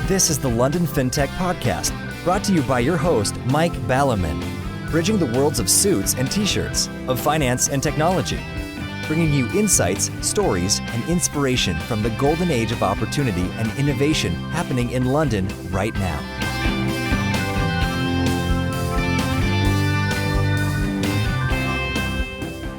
This is the London Fintech Podcast, brought to you by your host, Mike Ballerman, bridging the worlds of suits and t-shirts, of finance and technology, bringing you insights, stories, and inspiration from the golden age of opportunity and innovation happening in London right now.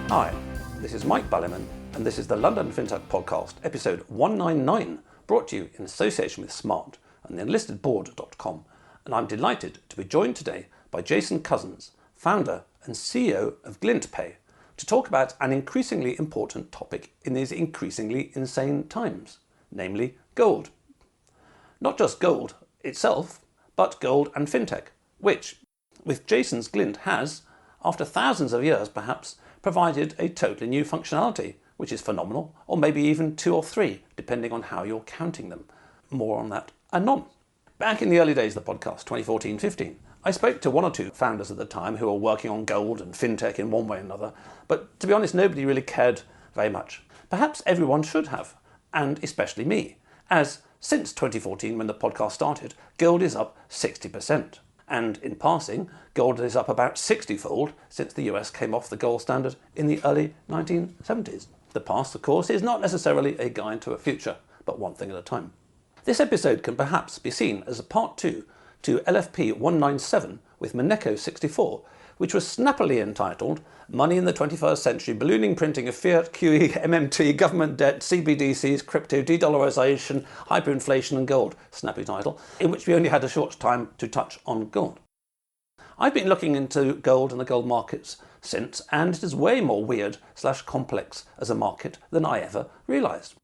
Hi, this is Mike Ballerman, and this is the London Fintech Podcast, episode 199, brought to you in association with Smart and the enlistedboard.com. And I'm delighted to be joined today by Jason Cozens, founder and CEO of Glint, to talk about an increasingly important topic in these increasingly insane times, namely gold. Not just gold itself, but gold and fintech, which, with Jason's Glint, has, after thousands of years perhaps, provided a totally new functionality, which is phenomenal, or maybe even two or three, depending on how you're counting them. More on that anon. Back in the early days of the podcast, 2014-15, I spoke to one or two founders at the time who were working on gold and fintech in one way or another, but to be honest, nobody really cared very much. Perhaps everyone should have, and especially me, as since 2014, when the podcast started, gold is up 60%. And in passing, gold is up about 60-fold since the US came off the gold standard in the early 1970s. The past, of course, is not necessarily a guide to a future, but one thing at a time. This episode can perhaps be seen as a part 2 to LFP199 with Monaco 64, which was snappily entitled Money in the 21st Century, Ballooning Printing of Fiat, QE, MMT, Government Debt, CBDCs, Crypto, De-Dollarization, Hyperinflation and Gold, snappy title, in which we only had a short time to touch on gold. I've been looking into gold and the gold markets since, and it is way more weird/complex as a market than I ever realised.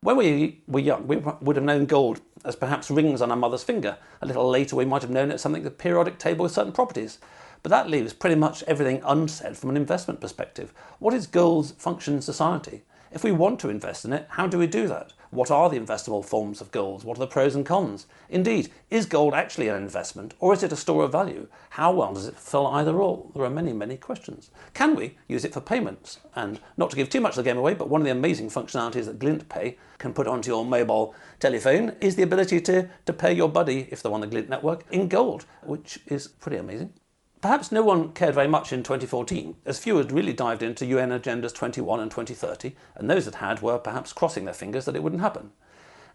When we were young, we would have known gold as perhaps rings on our mother's finger. A little later, we might have known it as something the periodic table with certain properties. But that leaves pretty much everything unsaid from an investment perspective. What is gold's function in society? If we want to invest in it, how do we do that? What are the investable forms of gold? What are the pros and cons? Indeed, is gold actually an investment, or is it a store of value? How well does it fill either or? There are many, many questions. Can we use it for payments? And not to give too much of the game away, but one of the amazing functionalities that Glint Pay can put onto your mobile telephone is the ability to pay your buddy, if they're on the Glint network, in gold, which is pretty amazing. Perhaps no one cared very much in 2014, as few had really dived into UN Agendas 21 and 2030, and those that had were perhaps crossing their fingers that it wouldn't happen.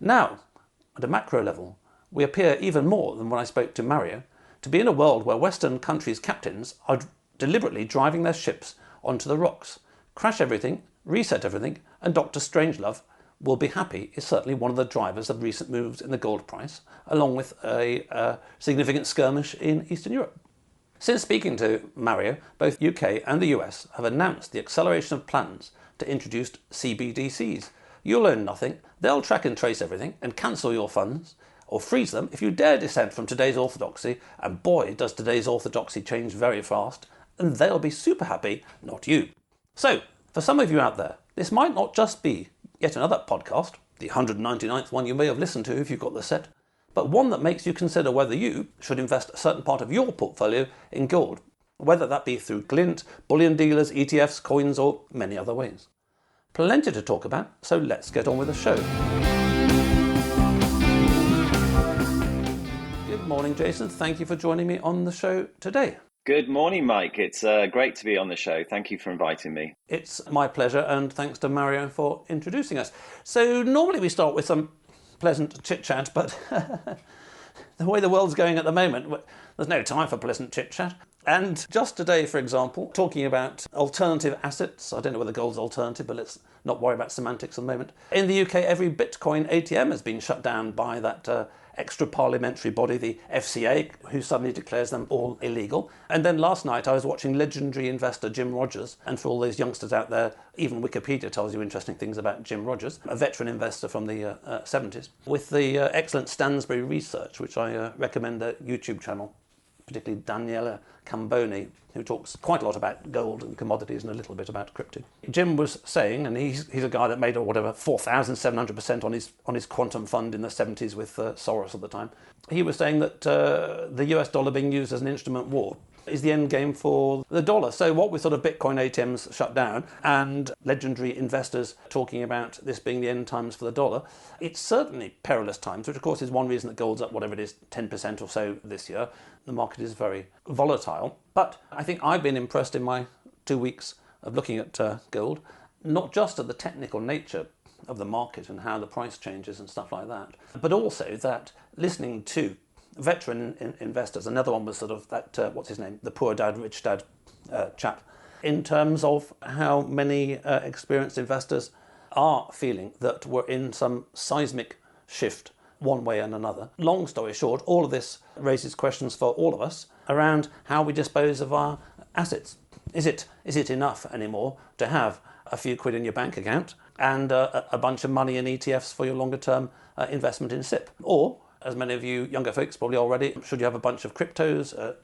Now, at a macro level, we appear even more than when I spoke to Mario, to be in a world where Western countries' captains are deliberately driving their ships onto the rocks. Crash everything, reset everything, and Dr. Strangelove will be happy is certainly one of the drivers of recent moves in the gold price, along with a significant skirmish in Eastern Europe. Since speaking to Mario, both UK and the US have announced the acceleration of plans to introduce CBDCs. You'll own nothing, they'll track and trace everything and cancel your funds, or freeze them if you dare dissent from today's orthodoxy, and boy does today's orthodoxy change very fast, and they'll be super happy, not you. So, for some of you out there, this might not just be yet another podcast, the 199th one you may have listened to if you've got the set, but one that makes you consider whether you should invest a certain part of your portfolio in gold, whether that be through Glint, bullion dealers, ETFs, coins, or many other ways. Plenty to talk about, so let's get on with the show. Good morning, Jason. Thank you for joining me on the show today. Good morning, Mike. It's great to be on the show. Thank you for inviting me. It's my pleasure, and thanks to Mario for introducing us. So normally we start with some pleasant chit-chat, but the way the world's going at the moment, there's no time for pleasant chit-chat. And just today, for example, talking about alternative assets, I don't know whether gold's alternative, but let's not worry about semantics at the moment. In the UK, every Bitcoin ATM has been shut down by that extra parliamentary body, the FCA, who suddenly declares them all illegal. And then last night I was watching legendary investor Jim Rogers, and for all those youngsters out there, even Wikipedia tells you interesting things about Jim Rogers, a veteran investor from the 70s, with the excellent Stansberry Research, which I recommend their YouTube channel, particularly Daniela Camboni, who talks quite a lot about gold and commodities and a little bit about crypto. Jim was saying, and he's a guy that made 4,700% on his quantum fund in the 70s with Soros at the time. He was saying that the US dollar being used as an instrument war is the end game for the dollar. So what with sort of Bitcoin ATMs shut down and legendary investors talking about this being the end times for the dollar, it's certainly perilous times, which of course is one reason that gold's up, whatever it is, 10% or so this year. The market is very volatile. But I think I've been impressed in my 2 weeks of looking at gold, not just at the technical nature of the market and how the price changes and stuff like that, but also that listening to veteran investors, another one was sort of that, what's his name, the poor dad, rich dad chap, in terms of how many experienced investors are feeling that we're in some seismic shift one way and another. Long story short, all of this raises questions for all of us around how we dispose of our assets. Is it enough anymore to have a few quid in your bank account and a bunch of money in ETFs for your longer term investment in SIP? Or, as many of you younger folks probably already, should you have a bunch of cryptos?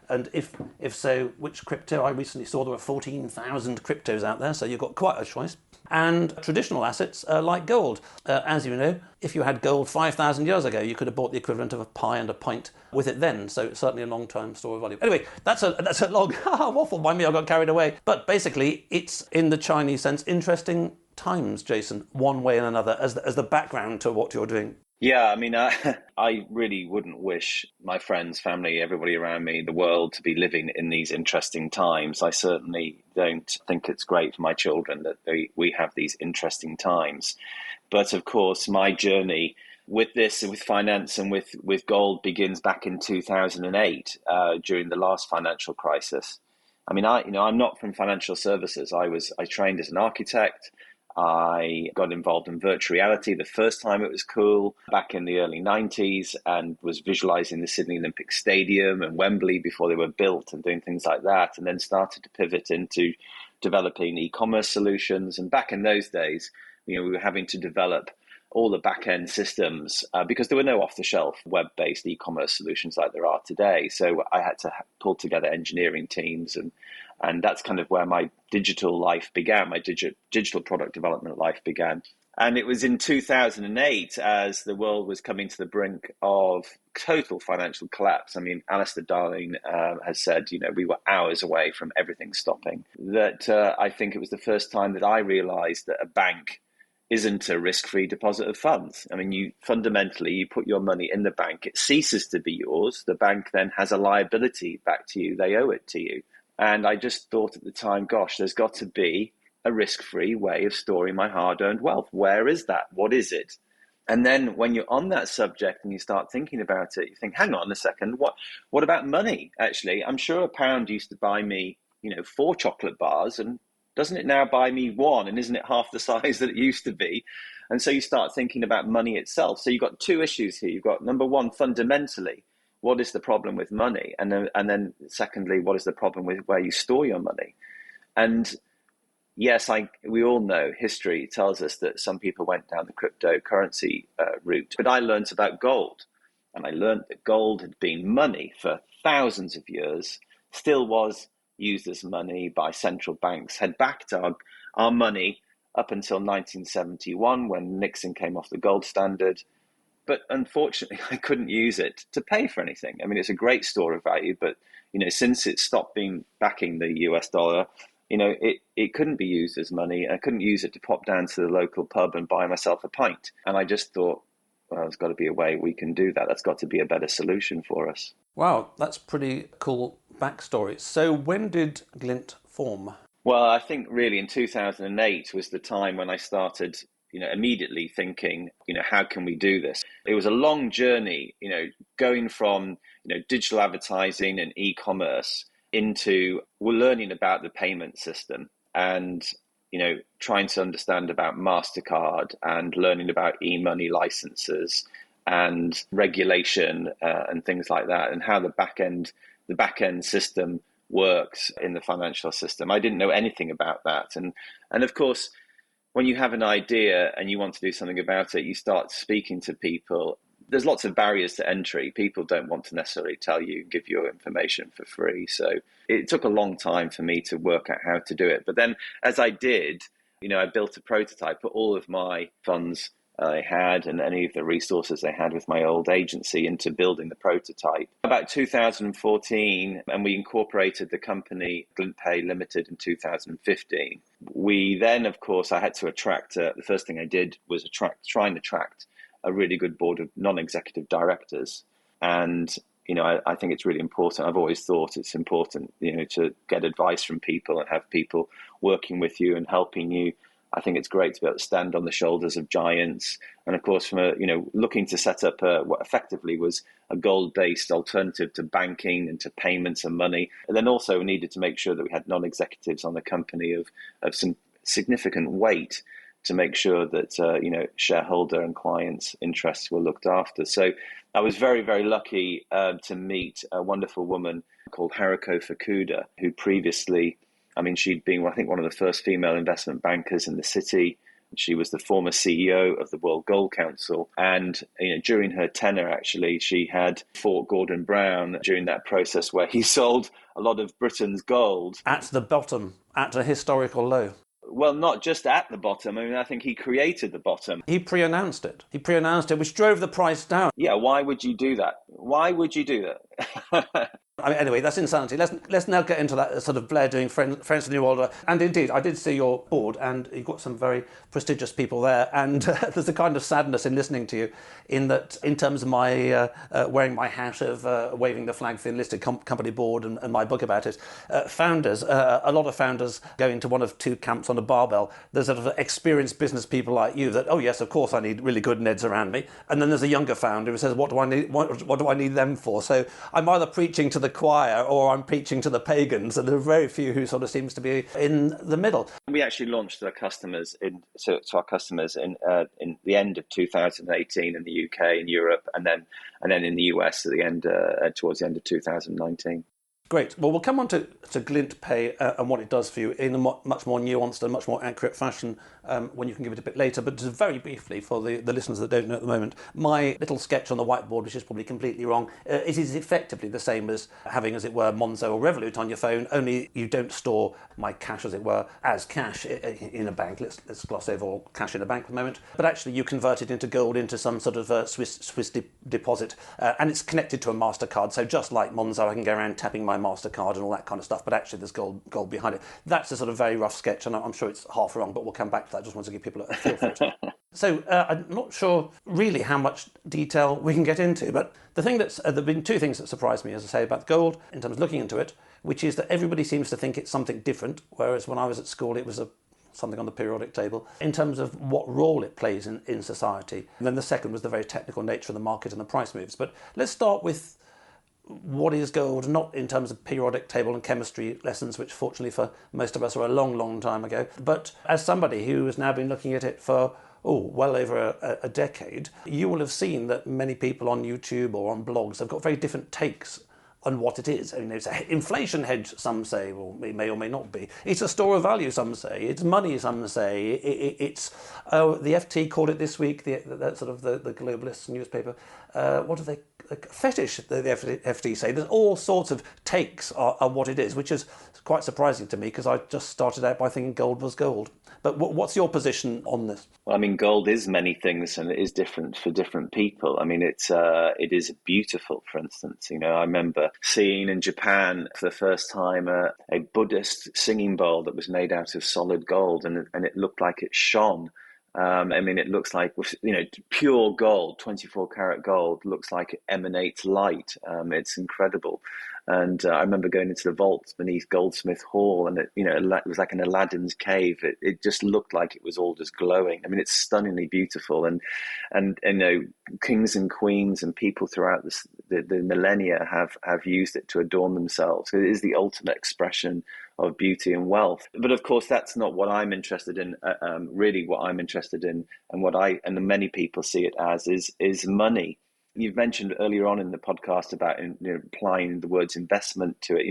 And if so, which crypto? I recently saw there were 14,000 cryptos out there, so you've got quite a choice. And traditional assets like gold. As you know, if you had gold 5,000 years ago, you could have bought the equivalent of a pie and a pint with it then. So it's certainly a long-term store of value. Anyway, that's a long waffle by me. I got carried away. But basically, it's in the Chinese sense interesting times, Jason, one way and another, as the background to what you're doing. Yeah, I mean, I really wouldn't wish my friends, family, everybody around me, the world to be living in these interesting times. I certainly don't think it's great for my children that we have these interesting times. But of course, my journey with this and with finance and with gold begins back in 2008 during the last financial crisis. I mean, I'm not from financial services. I trained as an architect. I got involved in virtual reality the first time it was cool back in the early 90s and was visualizing the Sydney Olympic Stadium and Wembley before they were built and doing things like that, and then started to pivot into developing e-commerce solutions. And back in those days, we were having to develop all the back-end systems because there were no off-the-shelf web-based e-commerce solutions like there are today. So I had to pull together engineering teams, and that's kind of where my digital life began, my digital product development life began. And it was in 2008, as the world was coming to the brink of total financial collapse. I mean, Alistair Darling has said, we were hours away from everything stopping. That I think it was the first time that I realized that a bank isn't a risk-free deposit of funds. I mean, you put your money in the bank, it ceases to be yours. The bank then has a liability back to you. They owe it to you. And I just thought at the time, gosh, there's got to be a risk-free way of storing my hard-earned wealth. Where is that? What is it? And then when you're on that subject and you start thinking about it, you think, hang on a second, what about money? Actually, I'm sure £1 used to buy me, 4 chocolate bars, and doesn't it now buy me 1? And isn't it half the size that it used to be? And so you start thinking about money itself. So you've got 2 issues here. You've got, number one, fundamentally, what is the problem with money? And then secondly, what is the problem with where you store your money? And yes, we all know history tells us that some people went down the cryptocurrency route. But I learned about gold. And I learned that gold had been money for thousands of years, still was used as money by central banks, had backed our money up until 1971 when Nixon came off the gold standard. But unfortunately, I couldn't use it to pay for anything. I mean, it's a great store of value, but since it stopped backing the US dollar, it couldn't be used as money. I couldn't use it to pop down to the local pub and buy myself a pint. And I just thought, well, there's got to be a way we can do that. That's got to be a better solution for us. Wow, that's pretty cool backstory. So when did Glint form? Well, I think really in 2008 was the time when I started, immediately thinking, how can we do this? It was a long journey, going from, digital advertising and e-commerce into learning about the payment system and, trying to understand about MasterCard and learning about e-money licenses and regulation and things like that, and how the back end system works in the financial system. I didn't know anything about that. And of course, when you have an idea and you want to do something about it, you start speaking to people. There's lots of barriers to entry. People don't want to necessarily tell you, give you information for free. So it took a long time for me to work out how to do it. But then as I did, I built a prototype, put all of my funds I had and any of the resources I had with my old agency into building the prototype. About 2014, and we incorporated the company Glint Limited in 2015. We then, of course, I had to attract, the first thing I did was try and attract a really good board of non-executive directors. And I think it's really important. I've always thought it's important, to get advice from people and have people working with you and helping you. I think it's great to be able to stand on the shoulders of giants. And of course, from looking to set up what effectively was a gold-based alternative to banking and to payments and money. And then also we needed to make sure that we had non-executives on the company of some significant weight to make sure that shareholder and clients' interests were looked after. So I was very, very lucky to meet a wonderful woman called Haruko Fukuda, who previously, she'd been, I think, one of the first female investment bankers in the city. She was the former CEO of the World Gold Council. And during her tenure, actually, she had fought Gordon Brown during that process where he sold a lot of Britain's gold. At the bottom, at a historical low. Well, not just at the bottom. I think he created the bottom. He pre-announced it, which drove the price down. Yeah, why would you do that? Why would you do that? Anyway, that's insanity. Let's now get into that sort of Blair doing Friends of the New Order. And indeed, I did see your board, and you've got some very prestigious people there. And there's a kind of sadness in listening to you, in that, in terms of my wearing my hat of waving the flag for the enlisted company board and my book about it, founders, a lot of founders go into one of two camps on a barbell. There's sort of experienced business people like you that, oh yes, of course I need really good Neds around me. And then there's a younger founder who says, what do I need? What do I need them for? So I'm either preaching to the choir or I'm preaching to the pagans, and there are very few who sort of seems to be in the middle. We actually launched to our customers in the end of 2018 in the UK, in Europe, and then in the US at the end towards the end of 2019. Great. Well, we'll come on to Glint Pay and what it does for you in a much more nuanced and much more accurate fashion when you can give it a bit later. But just very briefly, for the listeners that don't know at the moment, my little sketch on the whiteboard, which is probably completely wrong, it is effectively the same as having, as it were, Monzo or Revolut on your phone, only you don't store my cash, as it were, as cash in a bank. Let's gloss over all cash in a bank for the moment. But actually, you convert it into gold, into some sort of Swiss deposit, and it's connected to a MasterCard. So just like Monzo, I can go around tapping my MasterCard and all that kind of stuff, but actually there's gold behind it. That's a sort of very rough sketch, and I'm sure it's half wrong, but we'll come back to that. I just want to give people a feel for it. So I'm not sure really how much detail we can get into, but the thing there have been two things that surprised me, as I say, about gold, in terms of looking into it, which is that everybody seems to think it's something different, whereas when I was at school it was something on the periodic table, in terms of what role it plays in society. And then the second was the very technical nature of the market and the price moves. But let's start with what is gold, not in terms of periodic table and chemistry lessons, which fortunately for most of us are a long, long time ago, but as somebody who has now been looking at it for well over a decade, you will have seen that many people on YouTube or on blogs have got very different takes on what it is. It's an inflation hedge, some say, or it may or may not be. It's a store of value, some say. It's money, some say. It's the FT called it this week, the globalist newspaper. What do they fetish? The FT say. There's all sorts of takes on what it is, which is quite surprising to me, because I just started out by thinking gold was gold. But what's your position on this? Well, gold is many things, and it is different for different people. It is beautiful, for instance. I remember seeing in Japan for the first time a Buddhist singing bowl that was made out of solid gold, and it looked like it shone. It looks like, pure gold, 24 karat gold, looks like it emanates light. It's incredible. And I remember going into the vaults beneath Goldsmith Hall, and it was like an Aladdin's cave. It just looked like it was all just glowing. It's stunningly beautiful, and kings and queens and people throughout the millennia have used it to adorn themselves. It is the ultimate expression of beauty and wealth. But of course, that's not what I'm interested in. Really, what I'm interested in, and many people see it as, is money. You've mentioned earlier on in the podcast about applying the words investment to it.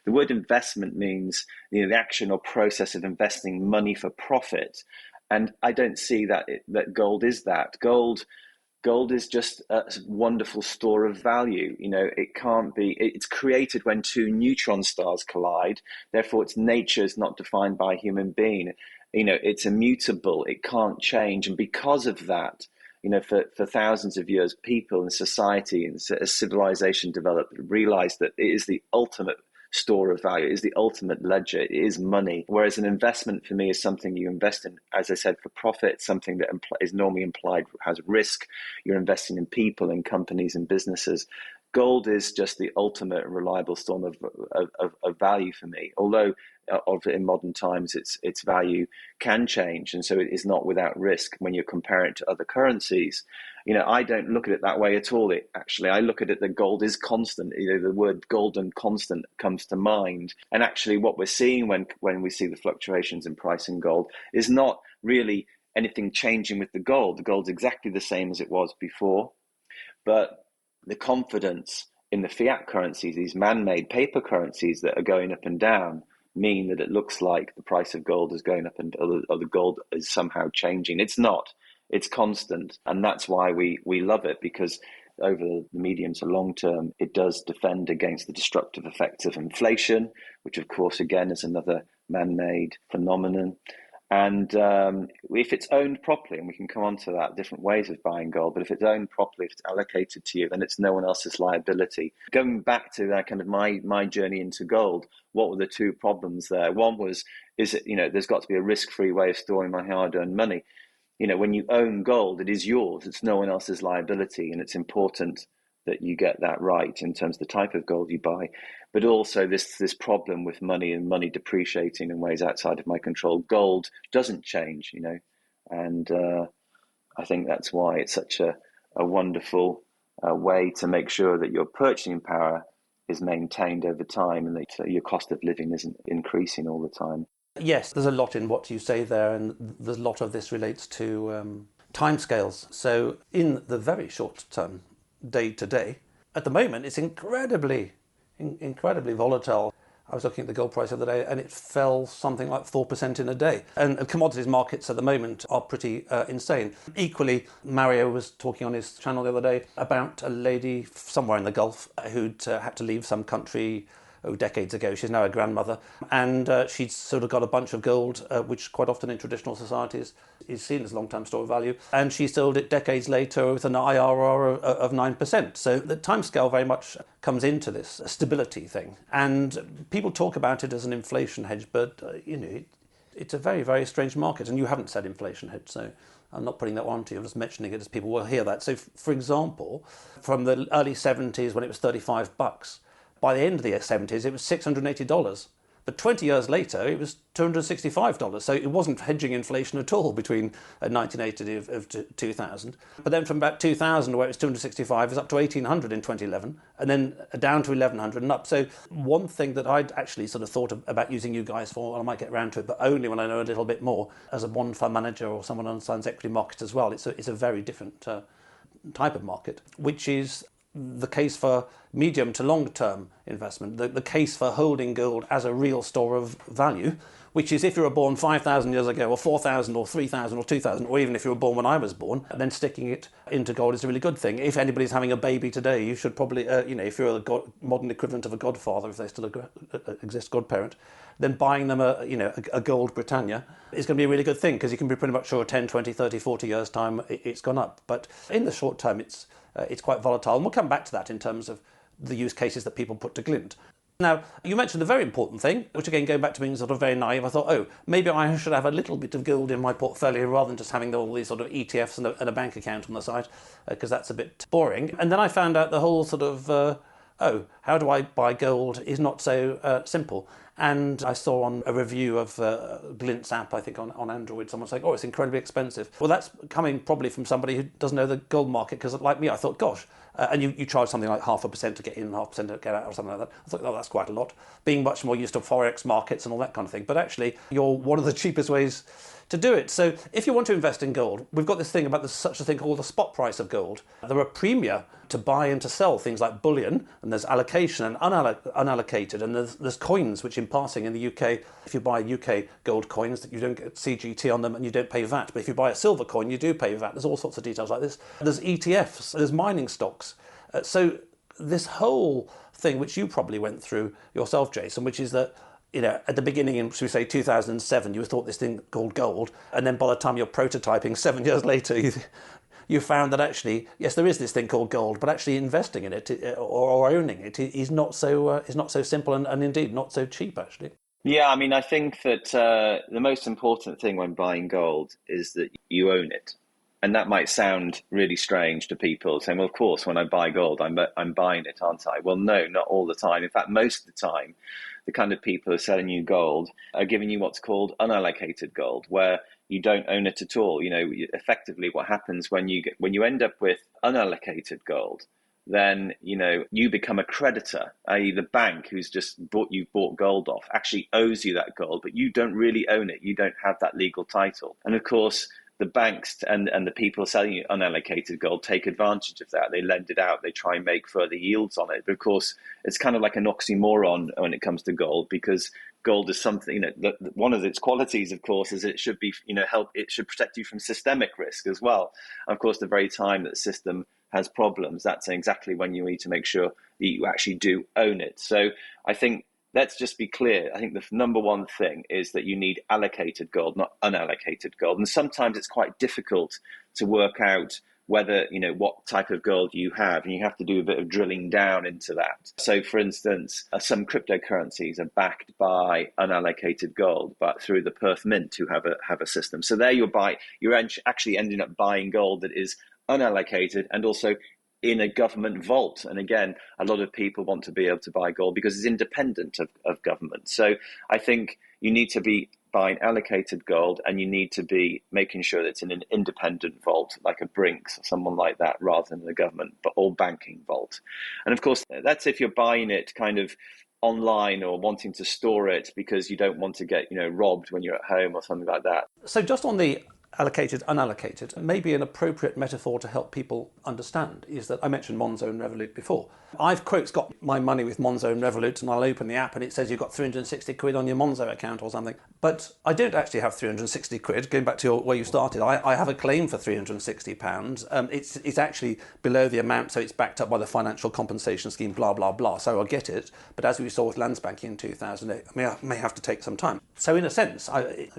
The word investment means the action or process of investing money for profit, and I don't see that gold is that. Gold is just a wonderful store of value. It can't be. It's created when two neutron stars collide. Therefore, its nature is not defined by a human being. It's immutable, it can't change. And because of that, for thousands of years, people and society and as civilization developed, realized that it is the ultimate store of value, it is the ultimate ledger, it is money. Whereas an investment for me is something you invest in, as I said, for profit, something that is normally implied has risk. You're investing in people, in companies and businesses. Gold is just the ultimate reliable storm of value for me. Although in modern times, its value can change, and so it is not without risk when you compare it to other currencies. I don't look at it that way at all. I look at it that gold is constant. The word golden constant comes to mind. And actually, what we're seeing when we see the fluctuations in price in gold is not really anything changing with the gold. The gold's exactly the same as it was before, but the confidence in the fiat currencies, these man-made paper currencies that are going up and down, mean that it looks like the price of gold is going up or the gold is somehow changing. It's not. It's constant. And that's why we love it, because over the medium to long term, it does defend against the destructive effects of inflation, which, of course, again, is another man-made phenomenon. And if it's owned properly, and we can come on to that, different ways of buying gold, but if it's owned properly, if it's allocated to you, then it's no one else's liability. Going back to that kind of my journey into gold, what were the two problems there? One was, there's got to be a risk-free way of storing my hard-earned money. When you own gold, it is yours. It's no one else's liability, and it's important that you get that right in terms of the type of gold you buy. But also this problem with money and money depreciating in ways outside of my control. Gold doesn't change, and I think that's why it's such a wonderful way to make sure that your purchasing power is maintained over time and that your cost of living isn't increasing all the time. Yes, there's a lot in what you say there, and there's a lot of this relates to timescales. So in the very short term, day to day, at the moment, it's incredibly volatile. I was looking at the gold price the other day, and it fell something like 4% in a day. And commodities markets at the moment are pretty insane. Equally, Mario was talking on his channel the other day about a lady somewhere in the Gulf who'd had to leave some country decades ago. She's now a grandmother, and she'd sort of got a bunch of gold, which quite often in traditional societies is seen as long-term store of value, and she sold it decades later with an IRR of 9%. So the timescale very much comes into this stability thing, and people talk about it as an inflation hedge, but it's a very, very strange market, and you haven't said inflation hedge, so I'm not putting that on to you, I'm just mentioning it as people will hear that. So for example, from the early 70s when it was $35, by the end of the 70s, it was $680. But 20 years later, it was $265. So it wasn't hedging inflation at all between 1980 and 2000. But then from about 2000, where it was 265, it was up to 1800 in 2011, and then down to 1100 and up. So one thing that I'd actually sort of thought about using you guys for, and I might get around to it, but only when I know a little bit more, as a bond fund manager or someone who understands equity markets as well, it's a very different type of market, which is the case for medium to long-term investment, the case for holding gold as a real store of value, which is if you were born 5,000 years ago or 4,000 or 3,000 or 2,000, or even if you were born when I was born, then sticking it into gold is a really good thing. If anybody's having a baby today, you should probably, if you're a modern equivalent of a godfather, if they still exist, godparent, then buying them a gold Britannia is going to be a really good thing, because you can be pretty much sure 10, 20, 30, 40 years' time it's gone up. But in the short term, it's quite volatile. And we'll come back to that in terms of the use cases that people put to Glint. Now, you mentioned a very important thing, which again, going back to being sort of very naive, I thought, maybe I should have a little bit of gold in my portfolio rather than just having all these sort of ETFs and a bank account on the side, because that's a bit boring. And then I found out the whole sort of, how do I buy gold is not so simple. And I saw on a review of Glint's app, I think on Android, someone saying, it's incredibly expensive. Well, that's coming probably from somebody who doesn't know the gold market, because like me, I thought, gosh, and you charge something like 0.5% to get in, 0.5% to get out, or something like that. I thought, that's quite a lot, being much more used to Forex markets and all that kind of thing. But actually, you're one of the cheapest ways to do it. So if you want to invest in gold, we've got this thing about such a thing called the spot price of gold. There are premia to buy and to sell things like bullion, and there's allocation and unallocated, and there's coins, which in passing in the UK, if you buy UK gold coins, that you don't get CGT on them and you don't pay VAT. But if you buy a silver coin, you do pay VAT. There's all sorts of details like this. There's ETFs, there's mining stocks. So this whole thing, which you probably went through yourself, Jason, which is that at the beginning in, should we say, 2007, you thought this thing called gold, and then by the time you're prototyping 7 years later, you found that actually, yes, there is this thing called gold, but actually investing in it or owning it is not so simple and indeed not so cheap, actually. Yeah, I mean, I think that the most important thing when buying gold is that you own it. And that might sound really strange to people saying, well, of course, when I buy gold, I'm buying it, aren't I? Well, no, not all the time. In fact, most of the time, the kind of people who are selling you gold are giving you what's called unallocated gold, where you don't own it at all. Effectively, what happens when you end up with unallocated gold, then you become a creditor, i.e. the bank who's just you've bought gold off actually owes you that gold, but you don't really own it. You don't have that legal title. And of course, the banks and the people selling you unallocated gold take advantage of that. They lend it out. They try and make further yields on it. But of course, it's kind of like an oxymoron when it comes to gold, because gold is something, one of its qualities, of course, is it should be, it should protect you from systemic risk as well. And of course, the very time that the system has problems, that's exactly when you need to make sure that you actually do own it. So I think, let's just be clear. I think the number one thing is that you need allocated gold, not unallocated gold. And sometimes it's quite difficult to work out whether, what type of gold you have, and you have to do a bit of drilling down into that. So for instance, some cryptocurrencies are backed by unallocated gold, but through the Perth Mint, who have a system. So there you're actually ending up buying gold that is unallocated and also in a government vault. And again, a lot of people want to be able to buy gold because it's independent of government. So I think you need to be buying allocated gold, and you need to be making sure that it's in an independent vault, like a Brinks or someone like that, rather than the government, but all banking vault. And of course, that's if you're buying it kind of online or wanting to store it because you don't want to get, robbed when you're at home or something like that. So just on the allocated, unallocated, maybe an appropriate metaphor to help people understand is that I mentioned Monzo and Revolut before. I've got my money with Monzo and Revolut, and I'll open the app and it says you've got 360 quid on your Monzo account or something. But I don't actually have 360 quid. Going back to where you started, I have a claim for £360. It's actually below the amount, so it's backed up by the financial compensation scheme, blah, blah, blah. So I'll get it. But as we saw with Landsbanki in 2008, I may have to take some time. So in a sense,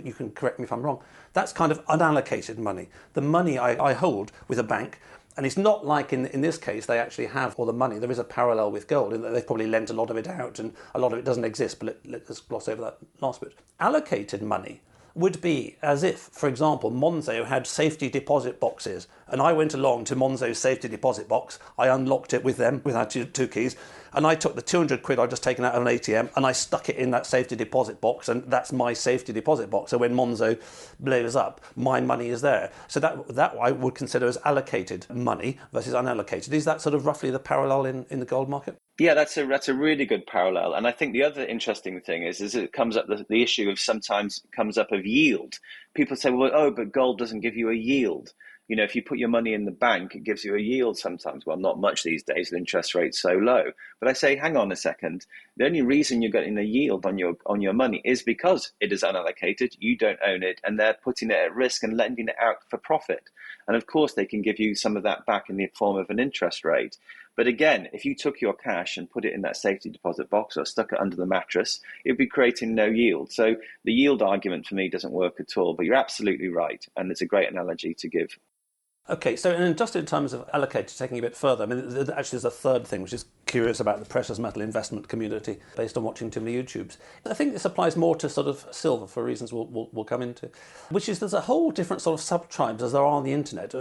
you can correct me if I'm wrong, that's kind of unallocated money. The money I hold with a bank, and it's not like in this case they actually have all the money. There is a parallel with gold in that they've probably lent a lot of it out and a lot of it doesn't exist, but let's gloss over that last bit. Allocated money would be as if, for example, Monzo had safety deposit boxes and I went along to Monzo's safety deposit box, I unlocked it with them, with our two keys, and I took the 200 quid I'd just taken out of an ATM and I stuck it in that safety deposit box, and that's my safety deposit box. So when Monzo blows up, my money is there. So that I would consider as allocated money versus unallocated. Is that sort of roughly the parallel in the gold market? Yeah, that's a really good parallel. And I think the other interesting thing is it comes up, the issue of sometimes comes up of yield. People say, well, but gold doesn't give you a yield. If you put your money in the bank, it gives you a yield sometimes. Well, not much these days, the interest rate's so low. But I say, hang on a second. The only reason you're getting a yield on your money is because it is unallocated, you don't own it, and they're putting it at risk and lending it out for profit. And of course, they can give you some of that back in the form of an interest rate. But again, if you took your cash and put it in that safety deposit box or stuck it under the mattress, it'd be creating no yield. So the yield argument for me doesn't work at all. But you're absolutely right. And it's a great analogy to give. Okay, so and just in terms of allocated, taking a bit further, I mean, actually there's a third thing which is curious about the precious metal investment community based on watching too many YouTubes. I think this applies more to sort of silver for reasons we'll come into, which is there's a whole different sort of sub-tribes as there are on the internet.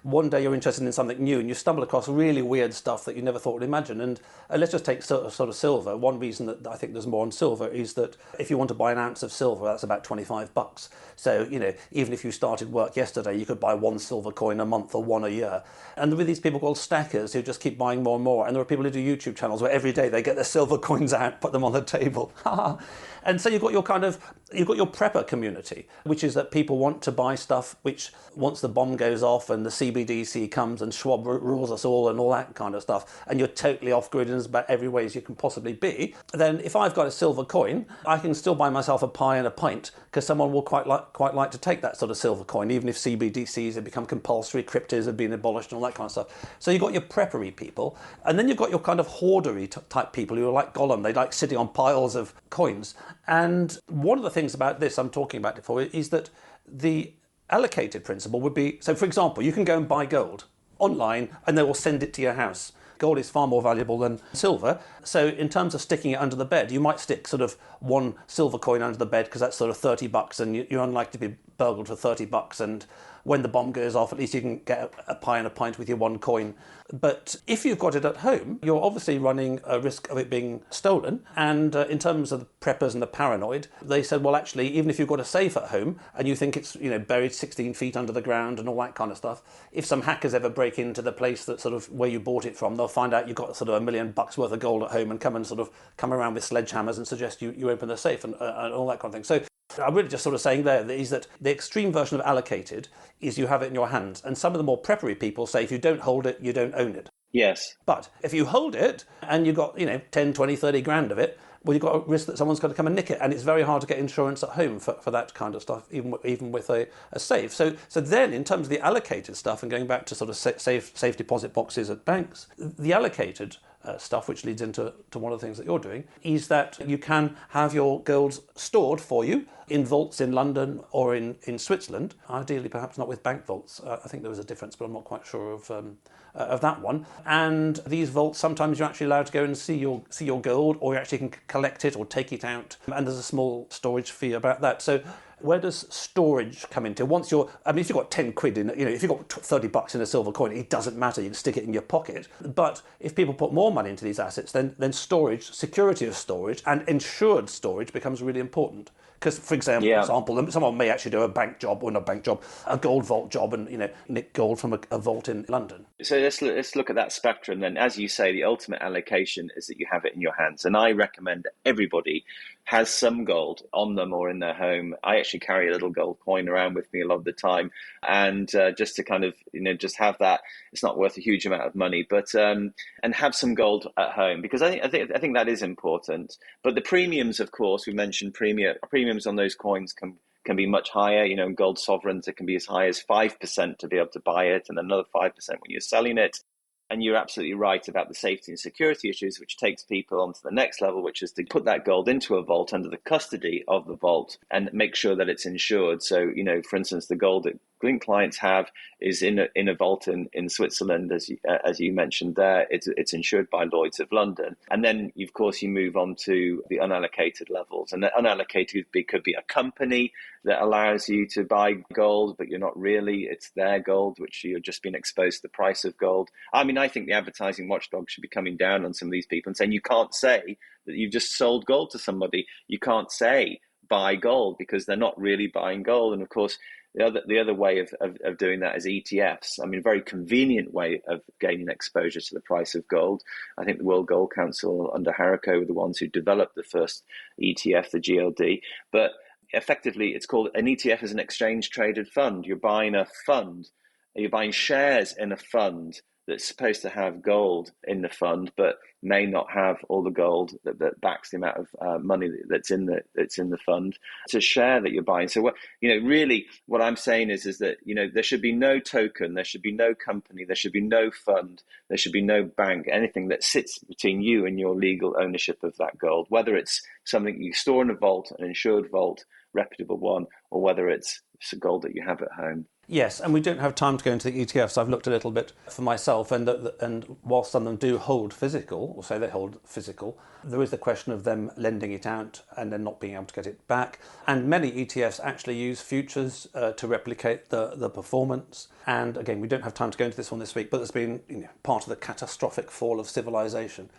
One day you're interested in something new and you stumble across really weird stuff that you never thought would imagine. And let's just take sort of silver. One reason that I think there's more on silver is that if you want to buy an ounce of silver, that's about $25. So, even if you started work yesterday, you could buy one silver coin a month or one a year. And there are these people called stackers who just keep buying more and more. And there are people who do YouTube channels where every day they get their silver coins out, put them on the table. And so you've got your prepper community, which is that people want to buy stuff which, once the bomb goes off and the CBDC comes and Schwab rules us all and all that kind of stuff, and you're totally off grid in about every way as you can possibly be, then if I've got a silver coin, I can still buy myself a pie and a pint because someone will quite like to take that sort of silver coin, even if CBDCs have become compulsory, cryptos have been abolished and all that kind of stuff. So you've got your preppery people, and then you've got your kind of hoardery type people who are like Gollum. They like sitting on piles of coins. And one of the things about this I'm talking about before is that the allocated principle would be, so for example, you can go and buy gold online and they will send it to your house. Gold is far more valuable than silver. So in terms of sticking it under the bed, you might stick sort of one silver coin under the bed because that's sort of $30 and you're unlikely to be burgled for $30. And when the bomb goes off, at least you can get a pie and a pint with your one coin. But if you've got it at home, you're obviously running a risk of it being stolen. And in terms of the preppers and the paranoid, they said, well, actually, even if you've got a safe at home and you think it's, buried 16 feet under the ground and all that kind of stuff, if some hackers ever break into the place that sort of where you bought it from, they'll find out you've got sort of $1 million worth of gold at home and come around with sledgehammers and suggest you open the safe and all that kind of thing. So I'm really just sort of saying there is that the extreme version of allocated is you have it in your hands. And some of the more preppery people say if you don't hold it, you don't own it. Yes. But if you hold it and you've got, 10, 20, 30 grand of it, well, you've got a risk that someone's going to come and nick it. And it's very hard to get insurance at home for that kind of stuff, even with a safe. So then in terms of the allocated stuff and going back to sort of safe deposit boxes at banks, the allocated stuff, which leads into one of the things that you're doing, is that you can have your gold stored for you in vaults in London or in Switzerland, ideally perhaps not with bank vaults. I think there was a difference, but I'm not quite sure of that one. And these vaults, sometimes you're actually allowed to go and see your gold, or you actually can collect it or take it out, and there's a small storage fee about that. So where does storage come into? If you've got 10 quid in, if you've got $30 in a silver coin, it doesn't matter. You can stick it in your pocket. But if people put more money into these assets, then storage, security of storage and insured storage becomes really important. Because, for example, someone may actually do a bank job, or not a bank job, a gold vault job, and nick gold from a vault in London. So let's look at that spectrum then. As you say, the ultimate allocation is that you have it in your hands, and I recommend that everybody has some gold on them or in their home. I actually carry a little gold coin around with me a lot of the time, and just to kind of just have that. It's not worth a huge amount of money, but and have some gold at home, because I think that is important. But the premiums, of course, we mentioned premiums on those coins can be much higher. In gold sovereigns, it can be as high as 5% to be able to buy it, and another 5% when you're selling it. And you're absolutely right about the safety and security issues, which takes people onto the next level, which is to put that gold into a vault under the custody of the vault and make sure that it's insured. So, for instance, the gold that Glint clients have is in a vault in Switzerland, as you mentioned there. It's insured by Lloyd's of London. And then, of course, you move on to the unallocated levels. And the unallocated could be a company that allows you to buy gold, but you're not really. It's their gold, which you're just being exposed to the price of gold. I think the advertising watchdog should be coming down on some of these people and saying you can't say that you've just sold gold to somebody. You can't say buy gold, because they're not really buying gold. And of course, the other way of doing that is ETFs. A very convenient way of gaining exposure to the price of gold. I think the World Gold Council under Harako were the ones who developed the first ETF, the GLD. But effectively, it's called an ETF is an exchange traded fund. You're buying a fund. You're buying shares in a fund that's supposed to have gold in the fund, but may not have all the gold that backs the amount of money that's in the fund. It's a share that you're buying. So really what I'm saying is that there should be no token, there should be no company, there should be no fund, there should be no bank, anything that sits between you and your legal ownership of that gold, whether it's something you store in a vault, an insured vault, reputable one, or whether it's gold that you have at home. Yes, and we don't have time to go into the ETFs. I've looked a little bit for myself, and whilst some of them do hold physical, or say they hold physical, there is the question of them lending it out and then not being able to get it back. And many ETFs actually use futures to replicate the performance. And again, we don't have time to go into this one this week, but there's been part of the catastrophic fall of civilization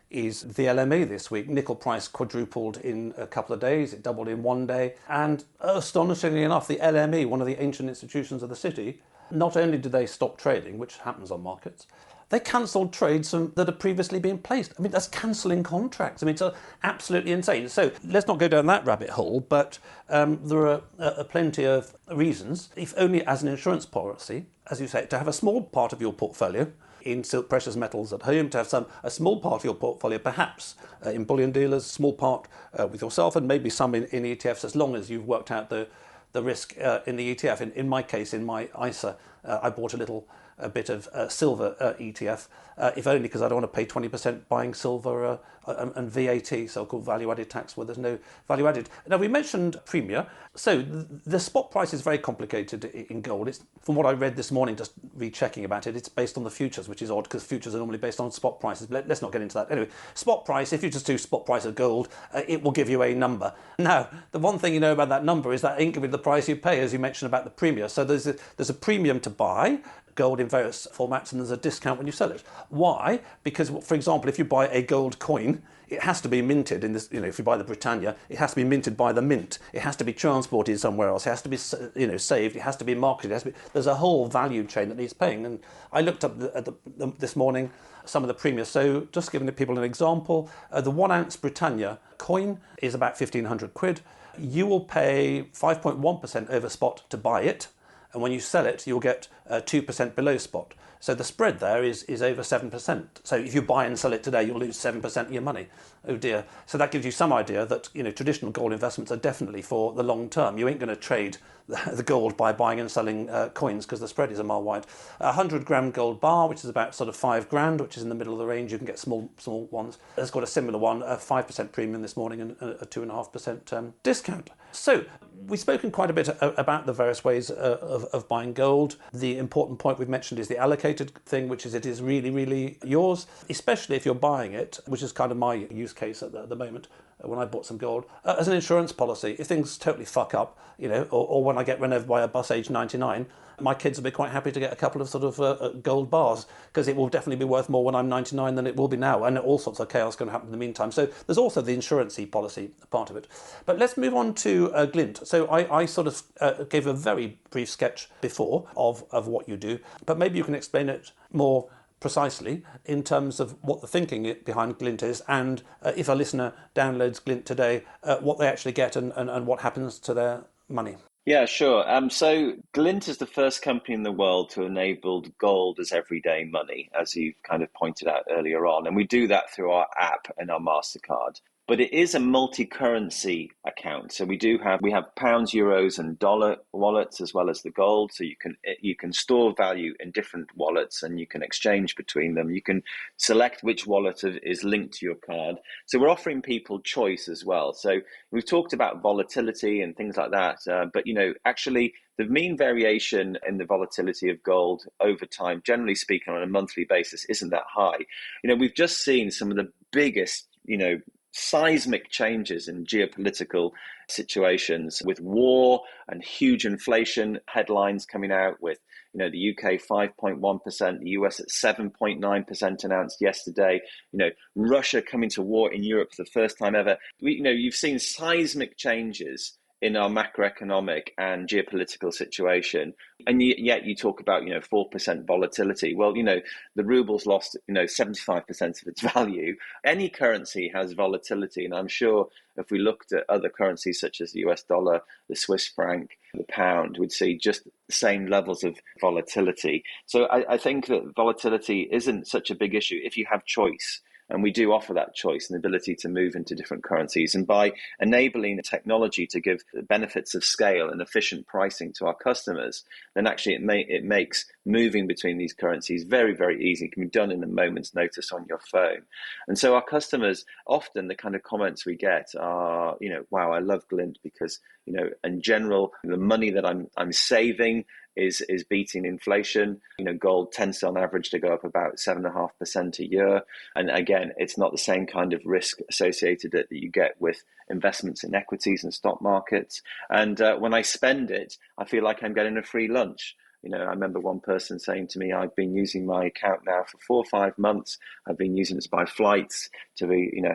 is the LME this week. Nickel price quadrupled in a couple of days. It doubled in one day. And astonishingly enough, the LME, one of the ancient institutions of the city, not only did they stop trading, which happens on markets, they cancelled trades that had previously been placed. That's cancelling contracts. It's absolutely insane. So let's not go down that rabbit hole, but there are plenty of reasons, if only as an insurance policy, as you say, to have a small part of your portfolio in precious metals at home, to have a small part of your portfolio perhaps in bullion dealers, small part with yourself, and maybe some in ETFs, as long as you've worked out the risk in the ETF. In my case, in my ISA, I bought a little a bit of silver ETF, if only because I don't want to pay 20% buying silver and VAT, so-called value-added tax, where there's no value added. Now, we mentioned premia. So the spot price is very complicated in gold. It's, from what I read this morning, just rechecking about it, it's based on the futures, which is odd because futures are normally based on spot prices. But let's not get into that. Anyway, spot price, if you just do spot price of gold, it will give you a number. Now, the one thing you know about that number is that ain't going to be the price you pay, as you mentioned about the premium. So there's a premium to buy gold in various formats, and there's a discount when you sell it. Why? Because, for example, if you buy a gold coin, it has to be minted in this, if you buy the Britannia, it has to be minted by the mint. It has to be transported somewhere else. It has to be, saved. It has to be marketed. There's a whole value chain that needs paying. And I looked up this morning some of the premiums. So just giving people an example, the 1 ounce Britannia coin is about 1,500 quid. You will pay 5.1% over spot to buy it. And when you sell it, you'll get 2% below spot. So the spread there is over 7%. So if you buy and sell it today, you'll lose 7% of your money. Oh dear. So that gives you some idea that traditional gold investments are definitely for the long term. You ain't going to trade the gold by buying and selling coins because the spread is a mile wide. A 100-gram gold bar, which is about sort of $5,000, which is in the middle of the range. You can get small ones. It's got a similar one, a 5% premium this morning and a 2.5% discount. So we've spoken quite a bit about the various ways of buying gold. The important point we've mentioned is the allocated thing, which is it is really, really yours, especially if you're buying it, which is kind of my use case at the moment when I bought some gold, as an insurance policy. If things totally fuck up, or when I get run over by a bus age 99, my kids will be quite happy to get a couple of sort of gold bars, because it will definitely be worth more when I'm 99 than it will be now, and all sorts of chaos going to happen in the meantime. So there's also the insurance-y policy part of it. But let's move on to Glint. So I sort of gave a very brief sketch before of what you do, but maybe you can explain it more precisely in terms of what the thinking behind Glint is, and if a listener downloads Glint today, what they actually get and what happens to their money. Yeah, sure. So Glint is the first company in the world to enable gold as everyday money, as you've kind of pointed out earlier on. And we do that through our app and our MasterCard. But it is a multi-currency account. So we have pounds, euros, and dollar wallets as well as the gold. So you can store value in different wallets and you can exchange between them. You can select which wallet is linked to your card. So we're offering people choice as well. So we've talked about volatility and things like that. But actually the mean variation in the volatility of gold over time, generally speaking, on a monthly basis, isn't that high. We've just seen some of the biggest, seismic changes in geopolitical situations, with war and huge inflation headlines coming out, with the UK 5.1%, the US at 7.9% announced yesterday, Russia coming to war in Europe for the first time ever. You've seen seismic changes in our macroeconomic and geopolitical situation. And yet you talk about, 4% volatility. Well, the ruble's lost, 75% of its value. Any currency has volatility. And I'm sure if we looked at other currencies such as the US dollar, the Swiss franc, the pound, we'd see just the same levels of volatility. So I think that volatility isn't such a big issue if you have choice. And we do offer that choice and the ability to move into different currencies. And by enabling the technology to give the benefits of scale and efficient pricing to our customers, then actually it makes moving between these currencies very, very easy. It can be done in a moment's notice on your phone. And so our customers, often the kind of comments we get are, wow, I love Glint because, in general, the money that I'm saving is beating inflation. Gold tends on average to go up about 7.5% a year. And again, it's not the same kind of risk associated that you get with investments in equities and stock markets. And when I spend it, I feel like I'm getting a free lunch. I remember one person saying to me, I've been using my account now for 4 or 5 months. I've been using it to buy flights, to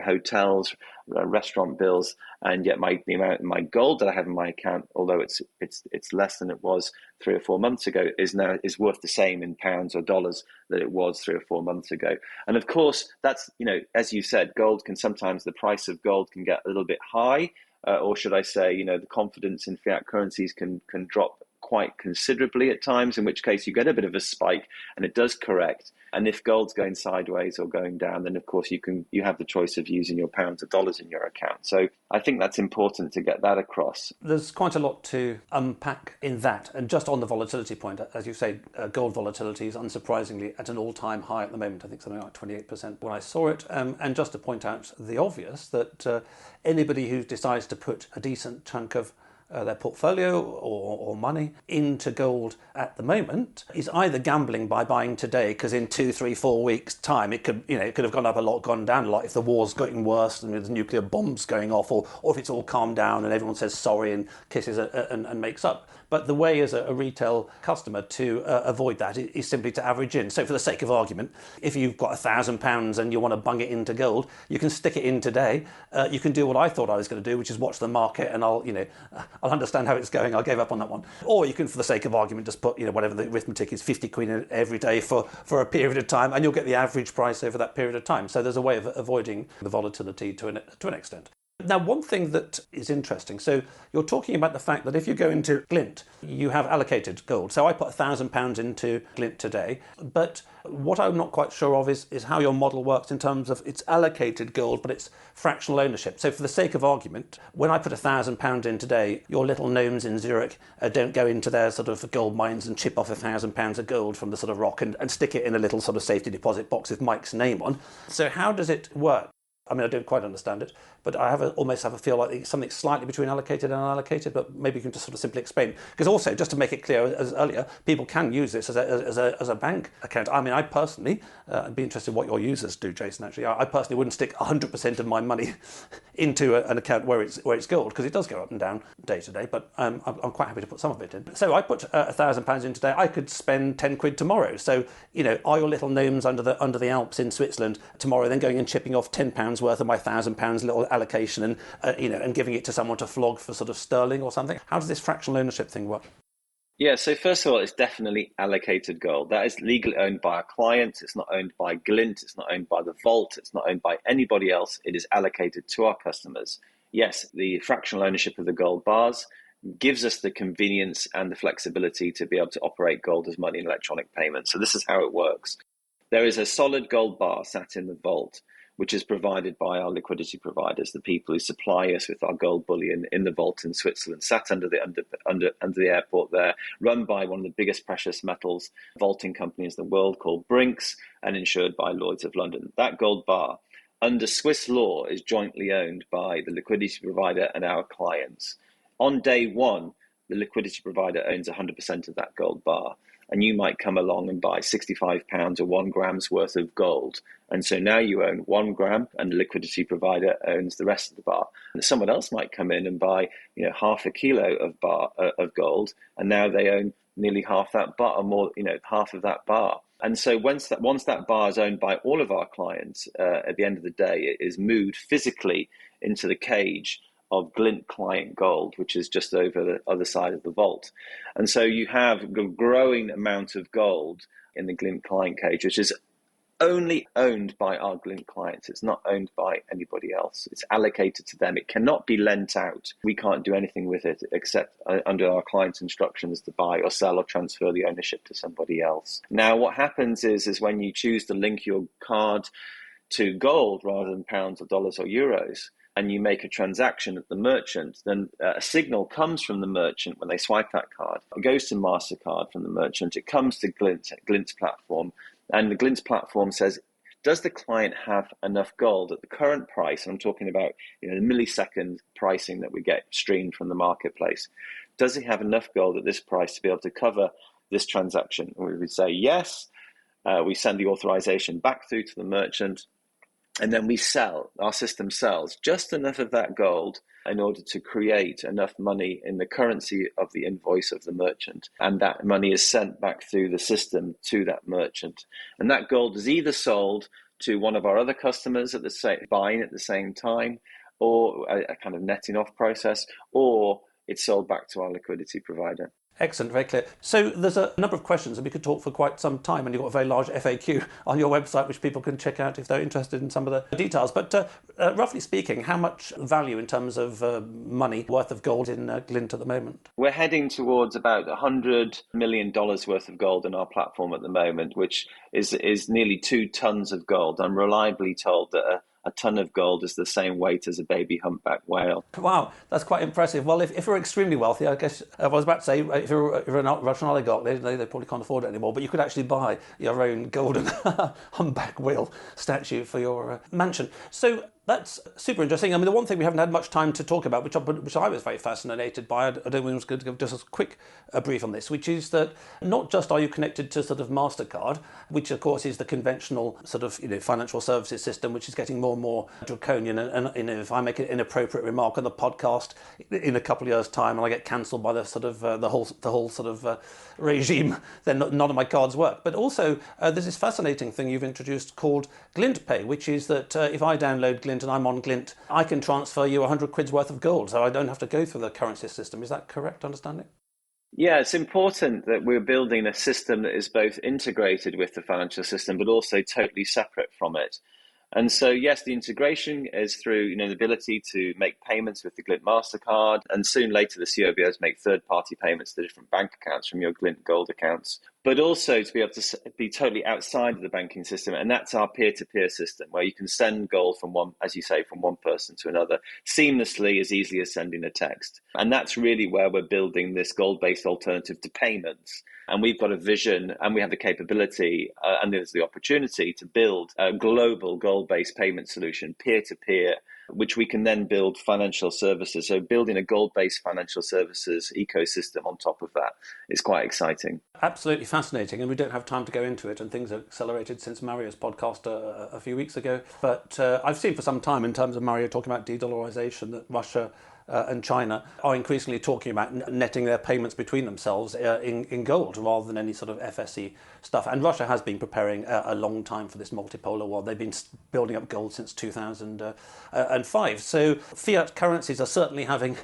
hotels, restaurant bills, and yet the amount of my gold that I have in my account, although it's less than it was 3 or 4 months ago, is worth the same in pounds or dollars that it was 3 or 4 months ago. And of course, that's as you said, the price of gold can get a little bit high, or should I say, the confidence in fiat currencies can drop quite considerably at times, in which case you get a bit of a spike and it does correct. And if gold's going sideways or going down, then of course you have the choice of using your pounds or dollars in your account. So I think that's important to get that across. There's quite a lot to unpack in that. And just on the volatility point, as you say, gold volatility is unsurprisingly at an all-time high at the moment. I think something like 28% when I saw it. And just to point out the obvious, that anybody who decides to put a decent chunk of their portfolio or money into gold at the moment is either gambling by buying today, because in 2, 3, 4 weeks time it could have gone up a lot, gone down a lot if the war's getting worse and there's nuclear bombs going off, or if it's all calmed down and everyone says sorry and kisses and makes up. But the way as a retail customer to avoid that is simply to average in. So for the sake of argument, if you've got £1,000 and you want to bung it into gold, you can stick it in today. You can do what I thought I was going to do, which is watch the market, and I'll understand how it's going. I gave up on that one. Or you can, for the sake of argument, just put whatever the arithmetic is, 50 quid in every day for a period of time, and you'll get the average price over that period of time. So there's a way of avoiding the volatility to an extent. Now, one thing that is interesting, so you're talking about the fact that if you go into Glint, you have allocated gold. So I put £1,000 into Glint today, but what I'm not quite sure of is how your model works in terms of it's allocated gold, but it's fractional ownership. So for the sake of argument, when I put £1,000 in today, your little gnomes in Zurich don't go into their sort of gold mines and chip off £1,000 of gold from the sort of rock and stick it in a little sort of safety deposit box with Mike's name on. So how does it work? I mean, I don't quite understand it, but I almost have a feel like it's something slightly between allocated and unallocated, but maybe you can just sort of simply explain. Because also, just to make it clear, as earlier, people can use this as a bank account. I mean, I personally, I'd be interested in what your users do, Jason, actually. I personally wouldn't stick 100% of my money into an account where it's gold, because it does go up and down day to day, but I'm quite happy to put some of it in. So I put £1,000 in today. I could spend 10 quid tomorrow. So, are your little gnomes under the Alps in Switzerland tomorrow then going and chipping off £10 worth of my £1,000 little allocation and giving it to someone to flog for sort of sterling or something? How does this fractional ownership thing work? Yeah, so first of all, it's definitely allocated gold. That is legally owned by our clients. It's not owned by Glint. It's not owned by the Vault. It's not owned by anybody else. It is allocated to our customers. Yes, the fractional ownership of the gold bars gives us the convenience and the flexibility to be able to operate gold as money in electronic payments. So this is how it works. There is a solid gold bar sat in the vault, which is provided by our liquidity providers, the people who supply us with our gold bullion in the vault in Switzerland, sat under the airport there, run by one of the biggest precious metals vaulting companies in the world called Brinks, and insured by Lloyd's of London. That gold bar, under Swiss law, is jointly owned by the liquidity provider and our clients. On day one, the liquidity provider owns 100% of that gold bar. And you might come along and buy £65 or 1 gram's worth of gold. And so now you own 1 gram and the liquidity provider owns the rest of the bar. And someone else might come in and buy half a kilo of gold, and now they own nearly half that bar, or more, half of that bar. And so once that bar is owned by all of our clients, at the end of the day, it is moved physically into the cage of Glint client gold, which is just over the other side of the vault. And so you have a growing amount of gold in the Glint client cage, which is only owned by our Glint clients. It's not owned by anybody else. It's allocated to them. It cannot be lent out. We can't do anything with it except under our clients' instructions to buy or sell or transfer the ownership to somebody else. Now, what happens is when you choose to link your card to gold rather than pounds or dollars or euros, and you make a transaction at the merchant, then a signal comes from the merchant when they swipe that card. It goes to MasterCard from the merchant. It comes to Glint's platform, and the Glint's platform says, does the client have enough gold at the current price? And I'm talking about the millisecond pricing that we get streamed from the marketplace. Does he have enough gold at this price to be able to cover this transaction? And we would say yes. We send the authorization back through to the merchant. And then our system sells just enough of that gold in order to create enough money in the currency of the invoice of the merchant. And that money is sent back through the system to that merchant. And that gold is either sold to one of our other customers buying at the same time, or a kind of netting off process, or it's sold back to our liquidity provider. Excellent, very clear. So there's a number of questions, and we could talk for quite some time, and you've got a very large FAQ on your website, which people can check out if they're interested in some of the details. But roughly speaking, how much value in terms of money worth of gold in Glint at the moment? We're heading towards about $100 million worth of gold in our platform at the moment, which is nearly 2 tons of gold. I'm reliably told that a ton of gold is the same weight as a baby humpback whale. Wow, that's quite impressive. Well, if you're extremely wealthy, I guess I was about to say, if you're a Russian oligarch, they probably can't afford it anymore, but you could actually buy your own golden humpback whale statue for your mansion. So that's super interesting. I mean, the one thing we haven't had much time to talk about, which I was very fascinated by, I don't think I was going to give just a quick brief on this, which is that not just are you connected to sort of MasterCard, which of course is the conventional sort of financial services system, which is getting more and more draconian. And if I make an inappropriate remark on the podcast in a couple of years' time, and I get cancelled by the sort of the whole sort of regime, then none of my cards work. But also, there's this fascinating thing you've introduced called Glint Pay, which is that if I download Glint and I'm on Glint, I can transfer you 100 quid's worth of gold, so I don't have to go through the currency system. Is that correct understanding? Yeah, it's important that we're building a system that is both integrated with the financial system, but also totally separate from it. And so, yes, the integration is through the ability to make payments with the Glint MasterCard, and soon later this year, be able to make third-party payments to different bank accounts from your Glint Gold accounts, but also to be able to be totally outside of the banking system. And that's our peer-to-peer system, where you can send gold from one, as you say, from one person to another seamlessly, as easily as sending a text. And that's really where we're building this gold-based alternative to payments. And we've got a vision, and we have the capability, and there's the opportunity to build a global gold-based payment solution, peer-to-peer, which we can then build financial services. So building a gold-based financial services ecosystem on top of that is quite exciting. Absolutely fascinating, and we don't have time to go into it, and things have accelerated since Mario's podcast a few weeks ago. But I've seen for some time, in terms of Mario talking about de-dollarization, that Russia and China are increasingly talking about netting their payments between themselves in gold rather than any sort of FSE stuff. And Russia has been preparing a long time for this multipolar war. They've been building up gold since 2005. So fiat currencies are certainly having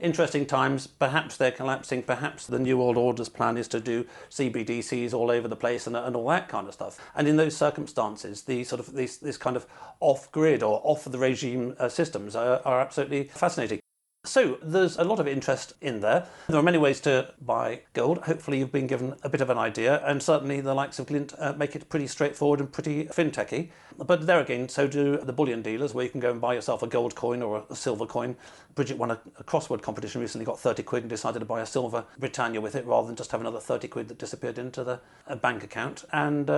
interesting times. Perhaps they're collapsing. Perhaps the New World Order's plan is to do CBDCs all over the place and all that kind of stuff. And in those circumstances, the sort of this kind of off-grid or off-the-regime systems are absolutely fascinating. So there's a lot of interest in there. There are many ways to buy gold. Hopefully you've been given a bit of an idea, and certainly the likes of Glint make it pretty straightforward and pretty fintechy. But there again, so do the bullion dealers, where you can go and buy yourself a gold coin or a silver coin. Bridget won a crossword competition recently, got 30 quid and decided to buy a silver Britannia with it rather than just have another 30 quid that disappeared into the bank account. And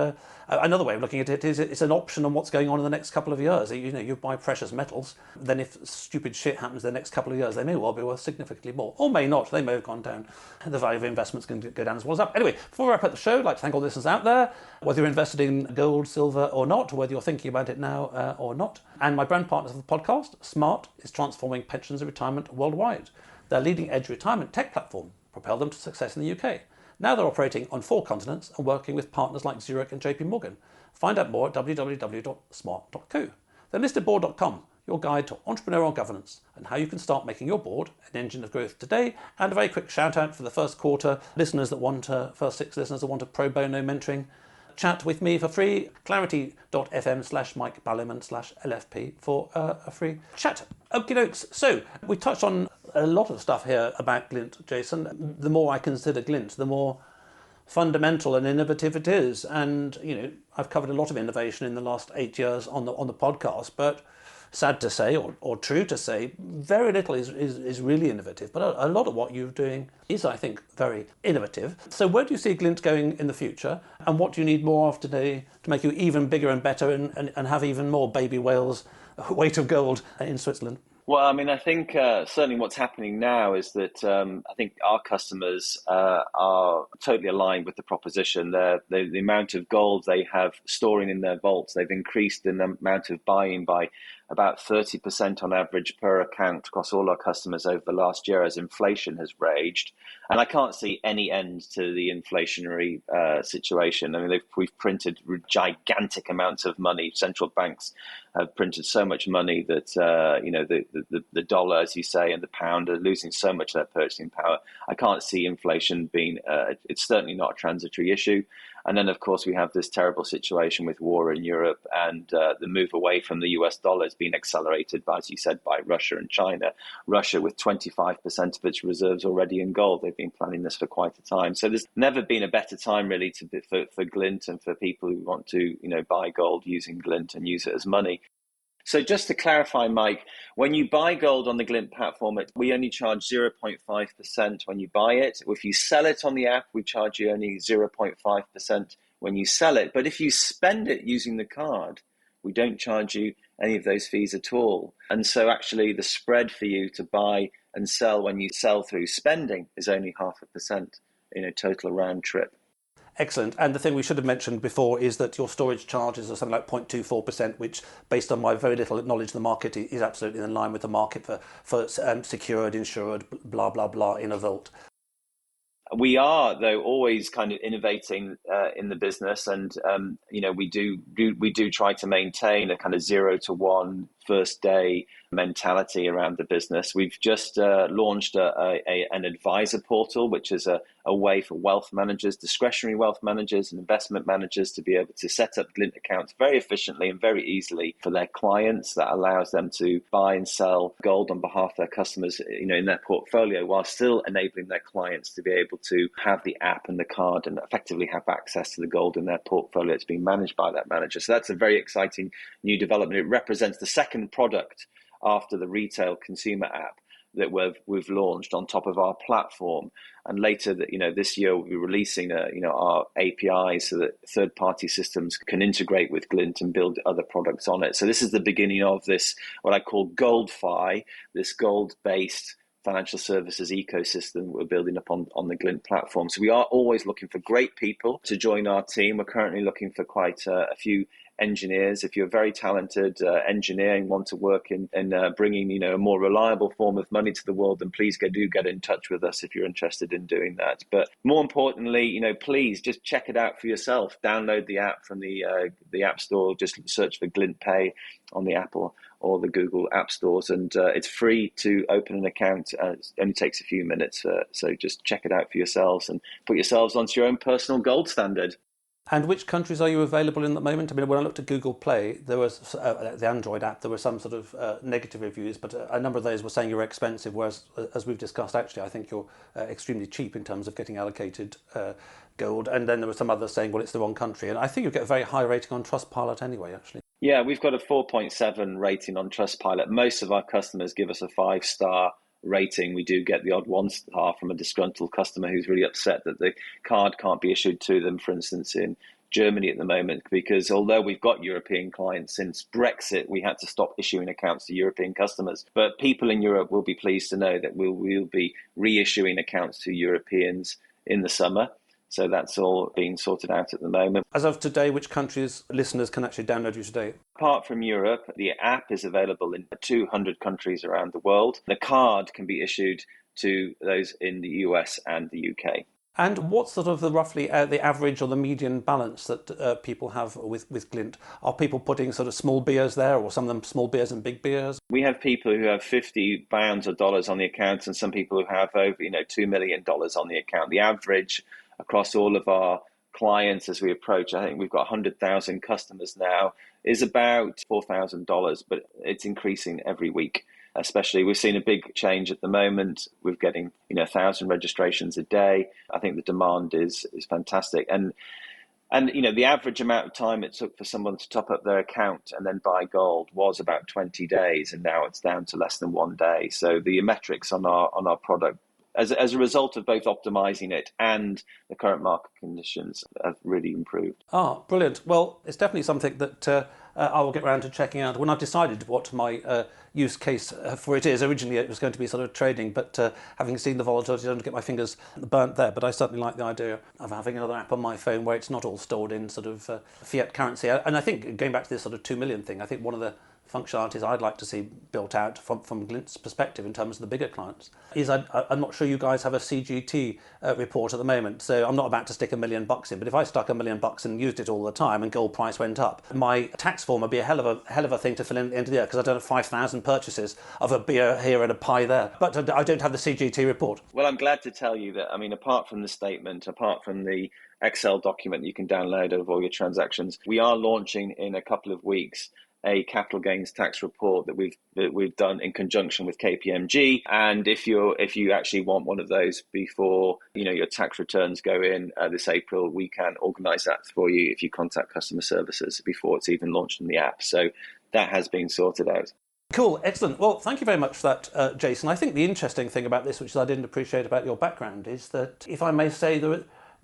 another way of looking at it is it's an option on what's going on in the next couple of years. You buy precious metals, then if stupid shit happens the next couple of years, they may well be worth significantly more, or may not. They may have gone down. The value of investments can go down as well as up. Anyway, before we wrap up the show, I'd like to thank all the listeners out there, whether you're invested in gold, silver or not, whether you're thinking about it now or not. And my brand partners of the podcast, Smart, is transforming pensions and retirement worldwide. Their leading edge retirement tech platform propelled them to success in the UK. Now they're operating on 4 continents and working with partners like Zurich and JP Morgan. Find out more at www.smart.co. Then listed.board.com, your guide to entrepreneurial governance and how you can start making your board an engine of growth today. And a very quick shout out for the first quarter listeners that want first 6 listeners that want a pro bono mentoring chat with me for free. Clarity.fm/Mike Balliman/LFP for a free chat. Okie dokes. So we touched on a lot of stuff here about Glint, Jason. The more I consider Glint, the more fundamental and innovative it is. And I've covered a lot of innovation in the last 8 years on the podcast, but sad to say, or true to say, very little is really innovative. But a lot of what you're doing is, I think, very innovative. So where do you see Glint going in the future? And what do you need more of today to make you even bigger and better and have even more baby whales weight of gold in Switzerland? Well, I mean, I think certainly what's happening now is that I think our customers are totally aligned with the proposition. The amount of gold they have storing in their vaults, they've increased the amount of buying by about 30% on average per account across all our customers over the last year as inflation has raged. And I can't see any end to the inflationary situation. I mean, we've printed gigantic amounts of money. Central banks have printed so much money that, the dollar, as you say, and the pound are losing so much of their purchasing power. I can't see inflation being, it's certainly not a transitory issue. And then, of course, we have this terrible situation with war in Europe, and the move away from the US dollar has been accelerated, by, as you said, by Russia and China. Russia with 25% of its reserves already in gold. They've been planning this for quite a time. So there's never been a better time, really, for Glint and for people who want to, buy gold using Glint and use it as money. So just to clarify, Mike, when you buy gold on the Glint platform, we only charge 0.5% when you buy it. If you sell it on the app, we charge you only 0.5% when you sell it. But if you spend it using the card, we don't charge you any of those fees at all. And so actually the spread for you to buy and sell when you sell through spending is only 0.5% in a total round trip. Excellent. And the thing we should have mentioned before is that your storage charges are something like 0.24%, which, based on my very little knowledge of the market, is absolutely in line with the market for secured, insured, blah, blah, blah, in a vault. We are, though, always kind of innovating in the business, and we do try to maintain a kind of 0 to 1 first day mentality around the business. We've just launched an advisor portal, which is a way for wealth managers, discretionary wealth managers and investment managers to be able to set up Glint accounts very efficiently and very easily for their clients. That allows them to buy and sell gold on behalf of their customers, in their portfolio, while still enabling their clients to be able to have the app and the card and effectively have access to the gold in their portfolio that's being managed by that manager. So that's a very exciting new development. It represents the second product after the retail consumer app that we've launched on top of our platform. And later, this year, we'll be releasing our APIs so that third-party systems can integrate with Glint and build other products on it. So this is the beginning of this, what I call GoldFi, this gold-based financial services ecosystem we're building up on the Glint platform. So we are always looking for great people to join our team. We're currently looking for quite a few engineers. If you're a very talented engineer and want to work in bringing a more reliable form of money to the world, then please do get in touch with us if you're interested in doing that. But more importantly, please just check it out for yourself. Download the app from the App Store. Just search for Glint Pay on the Apple or the Google App Stores, and it's free to open an account. It only takes a few minutes, so just check it out for yourselves and put yourselves onto your own personal gold standard. And which countries are you available in at the moment? I mean, when I looked at Google Play, there was the Android app, there were some sort of negative reviews, but a number of those were saying you're expensive, whereas, as we've discussed, actually, I think you're extremely cheap in terms of getting allocated gold. And then there were some others saying, well, it's the wrong country. And I think you get a very high rating on Trustpilot anyway, actually. Yeah, we've got a 4.7 rating on Trustpilot. Most of our customers give us a 5-star rating. We do get the odd 1-star from a disgruntled customer who's really upset that the card can't be issued to them, for instance, in Germany at the moment, because although we've got European clients, since Brexit, we had to stop issuing accounts to European customers. But people in Europe will be pleased to know that we'll be reissuing accounts to Europeans in the summer. So that's all being sorted out at the moment. As of today, which countries listeners can actually download you today? Apart from Europe, the app is available in 200 countries around the world. The card can be issued to those in the US and the UK. And what's sort of roughly the average or the median balance that people have with Glint? Are people putting sort of small beers there, or some of them small beers and big beers? We have people who have £50 or dollars on the account, and some people who have over $2 million on the account. The average across all of our clients as we approach, I think we've got 100,000 customers now, is about $4,000, but it's increasing every week. Especially, we've seen a big change at the moment. We're getting 1,000 registrations a day. I think the demand is fantastic, and the average amount of time it took for someone to top up their account and then buy gold was about 20 days, and now it's down to less than 1 day. So the metrics on our product, as a result of both optimizing it and the current market conditions, have really improved. Brilliant. Well, it's definitely something that I will get around to checking out. When I've decided what my use case for it is, originally it was going to be sort of trading, but having seen the volatility, I don't get my fingers burnt there. But I certainly like the idea of having another app on my phone where it's not all stored in sort of fiat currency. And I think, going back to this sort of 2 million thing, I think one of the functionalities I'd like to see built out from Glint's perspective in terms of the bigger clients is I'm not sure you guys have a CGT report at the moment, so I'm not about to stick $1 million in, but if I stuck $1 million and used it all the time and gold price went up, my tax form would be a hell of a thing to fill in at the end of the year, because I don't have 5,000 purchases of a beer here and a pie there. But I don't have the CGT report. Well, I'm glad to tell you that, apart from the statement, apart from the Excel document you can download of all your transactions, we are launching in a couple of weeks a capital gains tax report that we've done in conjunction with KPMG. And if you actually want one of those before your tax returns go in this April, we can organise that for you if you contact customer services before it's even launched in the app. So that has been sorted out. Cool, excellent. Well, thank you very much for that, Jason. I think the interesting thing about this, which I didn't appreciate about your background, is that, if I may say,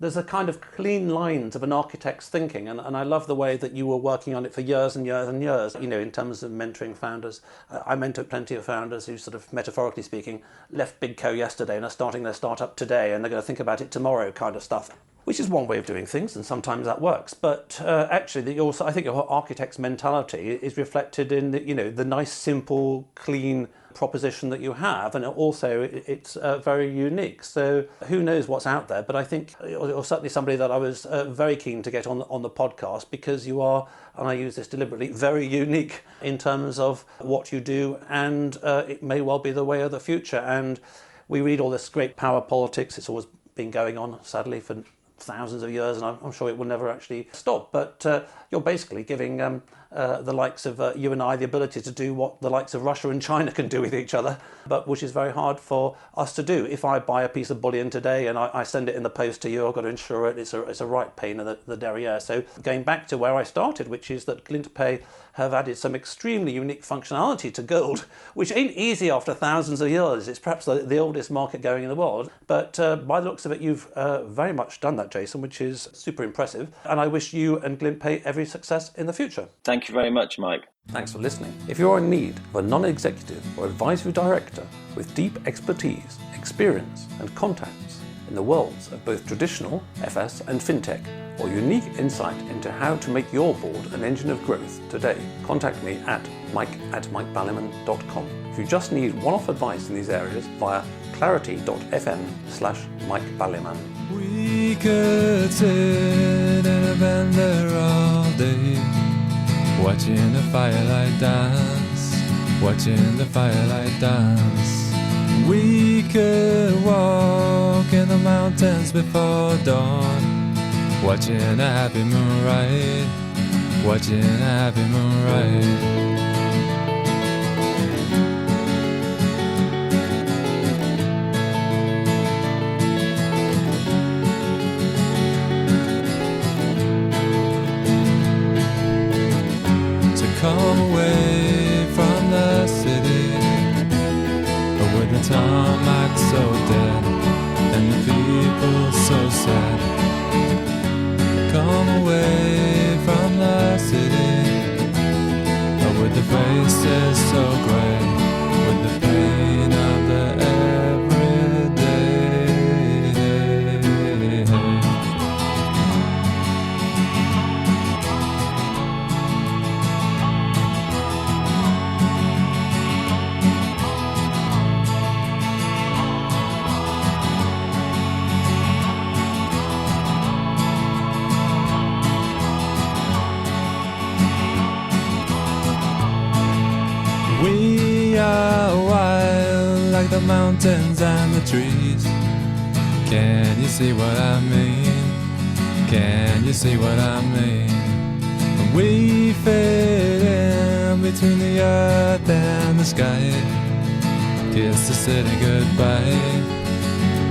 there's a kind of clean lines of an architect's thinking, and I love the way that you were working on it for years and years and years, in terms of mentoring founders. I mentor plenty of founders who, sort of metaphorically speaking, left Big Co yesterday and are starting their startup today, and they're going to think about it tomorrow kind of stuff, which is one way of doing things, and sometimes that works. But actually, I think your architect's mentality is reflected in the nice, simple, clean proposition that you have, and also it's very unique. So who knows what's out there, but I think you're certainly somebody that I was very keen to get on the podcast, because you are, and I use this deliberately, very unique in terms of what you do, and it may well be the way of the future. And we read all this great power politics. It's always been going on, sadly, for thousands of years, and I'm sure it will never actually stop. But you're basically giving the likes of you and I the ability to do what the likes of Russia and China can do with each other, but which is very hard for us to do. If I buy a piece of bullion today and I send it in the post to you, I've got to insure it. It's a right pain in the derriere. So going back to where I started, which is that Glint Pay have added some extremely unique functionality to gold, which ain't easy after thousands of years. It's perhaps the oldest market going in the world. But by the looks of it, you've very much done that, Jason, which is super impressive. And I wish you and Glint Pay every success in the future. Thank you very much, Mike. Thanks for listening. If you're in need of a non-executive or advisory director with deep expertise, experience and contacts in the worlds of both traditional FS and Fintech, or unique insight into how to make your board an engine of growth today, contact me at mike@mikeballiman.com. If you just need one-off advice in these areas, via clarity.fm/mikeballiman. We could sit in a bender all day, watching the firelight dance, watching the firelight dance. We could walk in the mountains before dawn, watching a happy moonrise, watching a happy moonrise. Come away from the city, with the tarmac so dead and the people so sad. Come away from the city, with the faces so grey, with the pain of the everyday. We are wild like the mountains and the trees. Can you see what I mean? Can you see what I mean? We fit in between the earth and the sky. Kiss the city goodbye,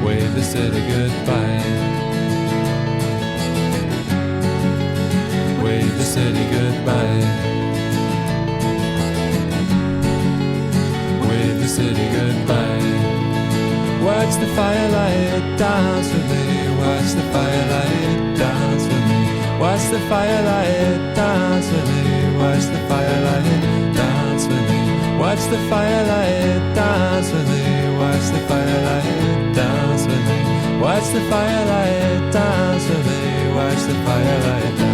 wave the city goodbye, wave the city goodbye. The city goodbye. Watch the firelight dance with me. Watch the firelight dance with me. Watch the firelight dance with me. Watch the firelight dance with me. Watch the firelight dance with me. Watch the firelight dance with me. Watch the firelight dance with me. Watch the firelight dance.